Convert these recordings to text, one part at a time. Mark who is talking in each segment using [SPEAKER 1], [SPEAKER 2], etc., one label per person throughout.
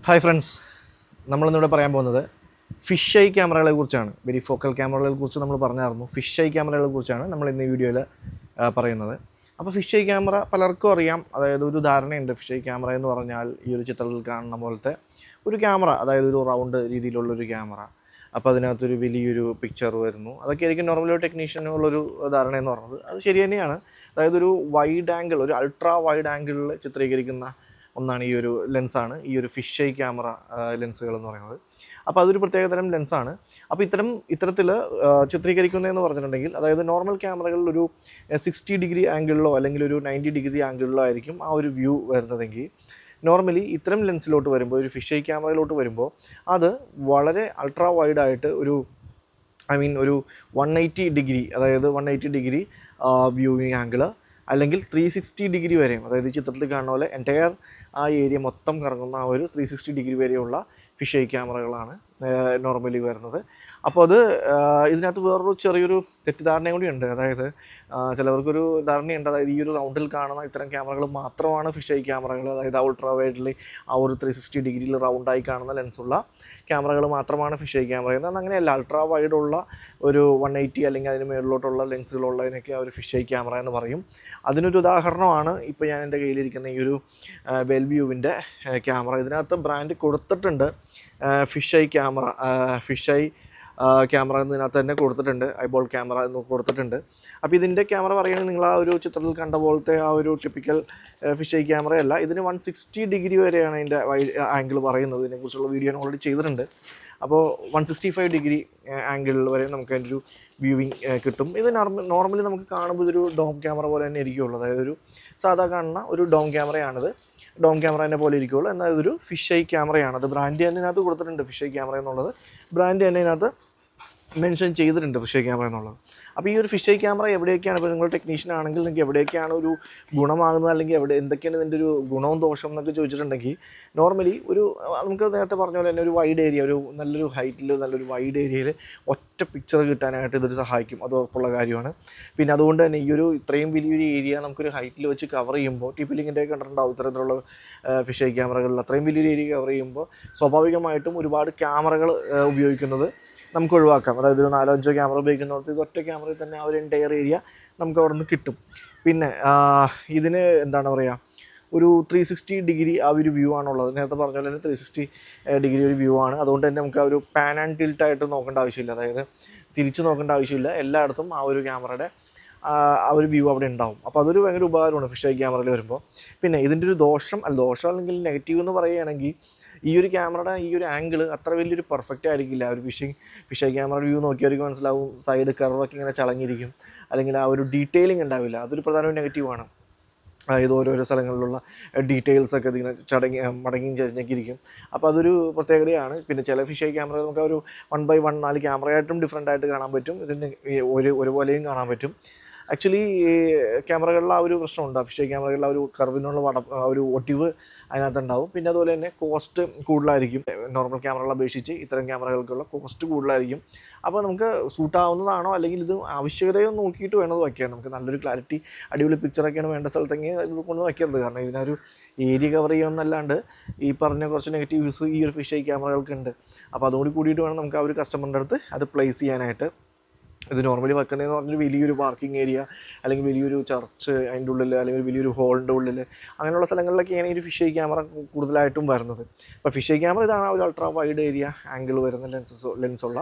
[SPEAKER 1] Hi friends, നമ്മളിന്നിവിടെ പറയാൻ പോകുന്നത് fish I ക്യാമറകളെ കുറിച്ചാണ്. വെരി ഫോക്കൽ ക്യാമറകളെ കുറിച്ച് നമ്മൾ പറഞ്ഞായിരുന്നു. ഫിഷ് ഐ ക്യാമറകളെ കുറിച്ചാണ് നമ്മൾ ഇന്ന് ഈ വീഡിയോയിൽ പറയുന്നത്. അപ്പോൾ ഫിഷ് ഐ ക്യാമറ പലർക്കും അറിയാം. അതായത് ഒരു ധാരണയുണ്ട്, ഫിഷ് ഐ ക്യാമറ എന്ന് പറഞ്ഞാൽ ഈ ഒരു ചിത്രത്തിൽ കാണുന്ന പോലത്തെ ഒരു ക്യാമറ, അതായത് ഒരു റൗണ്ട് രീതിയിലുള്ളൊരു ക്യാമറ. അപ്പോൾ അതിനകത്തൊരു വലിയൊരു പിക്ചർ വരുന്നു. അതൊക്കെ ആയിരിക്കും നോർമലി ഒരു ടെക്നീഷ്യനുള്ളൊരു ധാരണ എന്ന് പറയുന്നത്. അത് ശരി തന്നെയാണ്. അതായത് ഒരു വൈഡ് ആംഗിൾ, ഒരു അൾട്രാ വൈഡ് ആംഗിളിൽ ചിത്രീകരിക്കുന്ന ഒന്നാണ് ഈ ഒരു ലെൻസാണ്, ഈ ഒരു ഫിഷ് ഐ ക്യാമറ ലെൻസുകൾ എന്ന് പറയുന്നത്. അപ്പോൾ അതൊരു പ്രത്യേകതരം ലെൻസാണ്. അപ്പോൾ ഇത്തരത്തിൽ ചിത്രീകരിക്കുന്നതെന്ന് പറഞ്ഞിട്ടുണ്ടെങ്കിൽ, അതായത് നോർമൽ ക്യാമറകളിൽ ഒരു 60 ഡിഗ്രി ആംഗിളിലോ അല്ലെങ്കിൽ ഒരു 90 ഡിഗ്രി ആംഗിളിലോ ആയിരിക്കും ആ ഒരു വ്യൂ വരുന്നതെങ്കിൽ, നോർമലി ഇത്തരം ലെൻസിലോട്ട് വരുമ്പോൾ, ഒരു ഫിഷ് ഐ ക്യാമറയിലോട്ട് വരുമ്പോൾ അത് വളരെ അൾട്രാ വൈഡായിട്ട് ഒരു ഒരു 180 ഡിഗ്രി, അതായത് 180 ഡിഗ്രി വ്യൂവിങ് ആംഗിള്, അല്ലെങ്കിൽ 360 ഡിഗ്രി വരെയും, അതായത് ചിത്രത്തിൽ കാണുന്ന പോലെ എൻറ്റയർ ആ ഏരിയ മൊത്തം കറങ്ങുന്ന ആ ഒരു 360 ഡിഗ്രി വരെയുള്ള ഫിഷ് ഐ ക്യാമറകളാണ് നോർമലി വരുന്നത്. അപ്പോൾ അത് ഇതിനകത്ത് വേറൊരു ചെറിയൊരു തെറ്റിദ്ധാരണയും കൂടിയുണ്ട്. അതായത് ചിലവർക്കൊരു ധാരണയുണ്ട്, അതായത് ഈ ഒരു റൗണ്ടിൽ കാണുന്ന ഇത്തരം ക്യാമറകൾ മാത്രമാണ് ഫിഷ് ഐ ക്യാമറകൾ, അതായത് അൾട്രാ വൈഡിൽ ആ ഒരു 360 ഡിഗ്രിയിൽ റൗണ്ടായി കാണുന്ന ലെൻസുള്ള ക്യാമറകൾ മാത്രമാണ് ഫിഷ് ഐ ക്യാമറ. എന്നാൽ അങ്ങനെയല്ല. അൾട്രാ വൈഡുള്ള ഒരു 180 അല്ലെങ്കിൽ അതിന് മുകളിലോട്ടുള്ള ലെൻസുകളുള്ളതിനൊക്കെ ആ ഒരു ഫിഷ് ഐ ക്യാമറ എന്ന് പറയും. അതിനൊരു ഉദാഹരണമാണ് ഇപ്പോൾ ഞാൻ എൻ്റെ കയ്യിലിരിക്കുന്ന ഈ ഒരു വെൽവ്യൂവിൻ്റെ ക്യാമറ. ഇതിനകത്ത് ബ്രാൻഡ് കൊടുത്തിട്ടുണ്ട്, fish eye camera, fish eye camera എന്നതിനകത്ത് തന്നെ കൊടുത്തിട്ടുണ്ട്, ഐബോൾ ക്യാമറ എന്ന് കൊടുത്തിട്ടുണ്ട്. അപ്പോൾ ഇതിൻ്റെ ക്യാമറ പറയുകയാണെങ്കിൽ നിങ്ങൾ ആ ഒരു ചിത്രത്തിൽ കണ്ട പോലത്തെ ആ ഒരു ടിപ്പിക്കൽ ഫിഷ് ഐ ക്യാമറയല്ല. ഇതിന് 160 ഡിഗ്രി വരെയാണ് അതിൻ്റെ ആംഗിൾ പറയുന്നത്. ഇതിനെക്കുറിച്ചുള്ള വീഡിയോ ഞാൻ ഓൾറെഡി ചെയ്തിട്ടുണ്ട്. അപ്പോൾ 165 ഡിഗ്രി ആംഗിളിൽ വരെ നമുക്ക് അതിൻ്റെ ഒരു വ്യൂവിങ് കിട്ടും. ഇത് നോർമലി നമുക്ക് കാണുമ്പോൾ ഇതൊരു ഡോം ക്യാമറ പോലെ തന്നെ ഇരിക്കുകയുള്ളൂ. അതായത് ഒരു സാധാ കാണുന്ന ഒരു ഡോം ക്യാമറയാണിത്. ഡോം ക്യാമറ തന്നെ പോലെ ഇരിക്കുകയുള്ളൂ. എന്നാൽ ഇതൊരു ഫിഷ് ഐ ക്യാമറയാണ്. അത് ബ്രാൻഡ് തന്നെ ഇതിനകത്ത് കൊടുത്തിട്ടുണ്ട്, ഫിഷ് ഐ ക്യാമറ എന്നുള്ളത് ബ്രാൻഡ് തന്നെ ഇതിനകത്ത് മെൻഷൻ ചെയ്തിട്ടുണ്ട്, ഫിഷ് ഐ ക്യാമറ എന്നുള്ളത്. അപ്പോൾ ഈ ഒരു ഫിഷ് ഐ ക്യാമറ എവിടെയൊക്കെയാണ്, ഇപ്പോൾ നിങ്ങൾ ടെക്നീഷ്യൻ ആണെങ്കിൽ നിങ്ങൾക്ക് എവിടെയൊക്കെയാണ് ഒരു ഗുണമാകുന്നത്, അല്ലെങ്കിൽ എന്തൊക്കെയാണ് ഇതിൻ്റെ ഒരു ഗുണവും ദോഷം എന്നൊക്കെ ചോദിച്ചിട്ടുണ്ടെങ്കിൽ, നോർമലി നമുക്ക് നേരത്തെ പറഞ്ഞ പോലെ തന്നെ ഒരു വൈഡ് ഏരിയ, ഒരു നല്ലൊരു ഹൈറ്റിൽ നല്ലൊരു വൈഡ് ഏരിയയിൽ ഒറ്റ പിക്ചർ കിട്ടാനായിട്ട് ഇതൊരു സഹായിക്കും. അത് ഉറപ്പുള്ള കാര്യമാണ്. പിന്നെ അതുകൊണ്ട് തന്നെ ഈ ഒരു ഇത്രയും വലിയൊരു ഏരിയ നമുക്കൊരു ഹൈറ്റിൽ വെച്ച് കവർ ചെയ്യുമ്പോൾ, ടിപ്പിലിങ്ങിൻ്റെ കണ്ടിട്ടുണ്ടാവും ഇത്തരത്തിലുള്ള ഫിഷ് ഐ ക്യാമറകളിൽ അത്രയും വലിയൊരു ഏരിയ കവർ ചെയ്യുമ്പോൾ സ്വാഭാവികമായിട്ടും ഒരുപാട് ക്യാമറകൾ ഉപയോഗിക്കുന്നത് നമുക്ക് ഒഴിവാക്കാം. അതായത് ഒരു 4-5 ക്യാമറ ഉപയോഗിക്കുന്നവർക്ക് ഇത് ഒറ്റ ക്യാമറയിൽ തന്നെ ആ ഒരു എൻറ്റയർ ഏരിയ നമുക്ക് അവിടെ നിന്ന് കിട്ടും. പിന്നെ ഇതിന് എന്താണ് പറയുക, ഒരു 360 ഡിഗ്രി ആ ഒരു വ്യൂ ആണുള്ളത്. നേരത്തെ പറഞ്ഞ പോലെ തന്നെ 360 ഡിഗ്രി ഒരു വ്യൂ ആണ്. അതുകൊണ്ട് തന്നെ നമുക്ക് ആ ഒരു പാൻ ആൻഡ് ടിൽട്ടായിട്ട് നോക്കേണ്ട ആവശ്യമില്ല, അതായത് തിരിച്ച് നോക്കേണ്ട ആവശ്യമില്ല. എല്ലായിടത്തും ആ ഒരു ക്യാമറയുടെ ആ ഒരു വ്യൂ അവിടെ ഉണ്ടാവും. അപ്പോൾ അതൊരു ഭയങ്കര ഉപകാരമാണ് ഫിഷ് ഐ ക്യാമറയിൽ വരുമ്പോൾ. പിന്നെ ഇതിൻ്റെ ഒരു ദോഷം അല്ലെങ്കിൽ നെഗറ്റീവ് എന്ന് പറയുകയാണെങ്കിൽ, ഈ ഒരു ക്യാമറയുടെ ഈ ഒരു ആംഗിൾ അത്ര വലിയൊരു പെർഫെക്റ്റ് ആയിരിക്കില്ല. ഒരു ഫിഷ് ഐ ക്യാമറ വ്യൂ നോക്കിയവർക്ക് മനസ്സിലാവും, സൈഡ് കർവൊക്കെ ഇങ്ങനെ ചളങ്ങിയിരിക്കും, അല്ലെങ്കിൽ ആ ഒരു ഡീറ്റെയിലിംഗ് ഉണ്ടാവില്ല. അതൊരു പ്രധാന നെഗറ്റീവാണ്. അതായത് ഓരോരോ സ്ഥലങ്ങളിലുള്ള ഡീറ്റെയിൽസൊക്കെ ഇതിങ്ങനെ മടങ്ങിയും ചരിഞ്ഞൊക്കെ ഇരിക്കും. അപ്പോൾ അതൊരു പ്രത്യേകതയാണ്. പിന്നെ ചില ഫിഷ് ഐ ക്യാമറ നമുക്ക് ഒരു 1x1 4 ക്യാമറയായിട്ടും ഡിഫറൻ്റ് ആയിട്ട് കാണാൻ പറ്റും, ഇതിന് ഒരുപോലെയും കാണാൻ പറ്റും. ആക്ച്വലി ക്യാമറകളിൽ ആ ഒരു പ്രശ്നമുണ്ട്. ഫിഷ് ഐ ക്യാമറകളിൽ ആ ഒരു കർവിനുള്ള ഒരു ഒടിവ് അതിനകത്തുണ്ടാവും. പിന്നെ അതുപോലെ തന്നെ കോസ്റ്റ് കൂടുതലായിരിക്കും. നോർമൽ ക്യാമറകളെ അപേക്ഷിച്ച് ഇത്തരം ക്യാമറകൾക്കുള്ള കോസ്റ്റ് കൂടുതലായിരിക്കും. അപ്പോൾ നമുക്ക് സൂട്ടാവുന്നതാണോ, അല്ലെങ്കിൽ ഇത് ആവശ്യകതയോ നോക്കിയിട്ട് വേണം വയ്ക്കാൻ. നമുക്ക് നല്ലൊരു ക്ലാരിറ്റി, അടിപൊളി പിക്ചറൊക്കെയാണ് വേണ്ട സ്ഥലത്തെങ്കിൽ ഇത് കൊണ്ട് വയ്ക്കരുത്. കാരണം ഇതിനൊരു ഏരിയ കവർ ചെയ്യുമെന്നല്ലാണ്ട് ഈ പറഞ്ഞ കുറച്ച് നെഗറ്റീവ്സ് ഈ ഒരു ഫിഷ് ഐ ക്യാമറകൾക്കുണ്ട്. അപ്പോൾ അതുകൂടി കൂടിയിട്ട് വേണം നമുക്ക് ആ ഒരു കസ്റ്റമറിൻ്റെ അടുത്ത് അത് പ്ലേസ് ചെയ്യാനായിട്ട്. ഇത് നോർമലി വെക്കുന്നതെന്ന് പറഞ്ഞൊരു വലിയൊരു പാർക്കിംഗ് ഏരിയ, അല്ലെങ്കിൽ വലിയൊരു ചർച്ച് അതിൻ്റെ ഉള്ളിൽ, അല്ലെങ്കിൽ വലിയൊരു ഹോളിൻ്റെ ഉള്ളിൽ, അങ്ങനെയുള്ള സ്ഥലങ്ങളിലൊക്കെയാണ് ഈ ഒരു ഫിഷ് ഐ ക്യാമറ കൂടുതലായിട്ടും വരുന്നത്. അപ്പോൾ ഫിഷ് ഐ ക്യാമറ ഇതാണ് ഒരു അൾട്രാ വൈഡ് ഏരിയ ആംഗിൾ വരുന്ന ലെൻസുള്ള,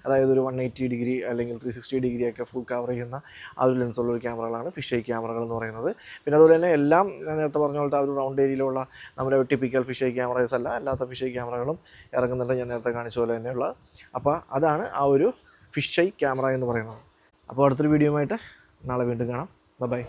[SPEAKER 1] അതായത് ഒരു 180 ഡിഗ്രി അല്ലെങ്കിൽ 360 ഡിഗ്രി ഒക്കെ ഫുൾ കവർ ചെയ്യുന്ന ആ ഒരു ലെൻസുള്ള ഒരു ക്യാമറകളാണ് ഫിഷ് ഐ ക്യാമറകൾ എന്ന് പറയുന്നത്. പിന്നെ അതുപോലെ തന്നെ എല്ലാം നേരത്തെ പറഞ്ഞ പോലത്തെ ആ ഒരു റൗണ്ട് ഏരിയയിലുള്ള നമ്മുടെ ടിപ്പിക്കൽ ഫിഷ് ഐ ക്യാമറേഴ്സ് അല്ല, അല്ലാത്ത ഫിഷ് ഐ ക്യാമറകളും ഇറങ്ങുന്നുണ്ട്, ഞാൻ നേരത്തെ കാണിച്ച പോലെ തന്നെയുള്ള. അപ്പോൾ അതാണ് ആ ഒരു ഫിഷ് ഐ ക്യാമറ എന്ന് പറയുന്നത്. അപ്പോൾ അടുത്തൊരു വീഡിയോയുമായിട്ട് നാളെ വീണ്ടും കാണാം. ബൈ.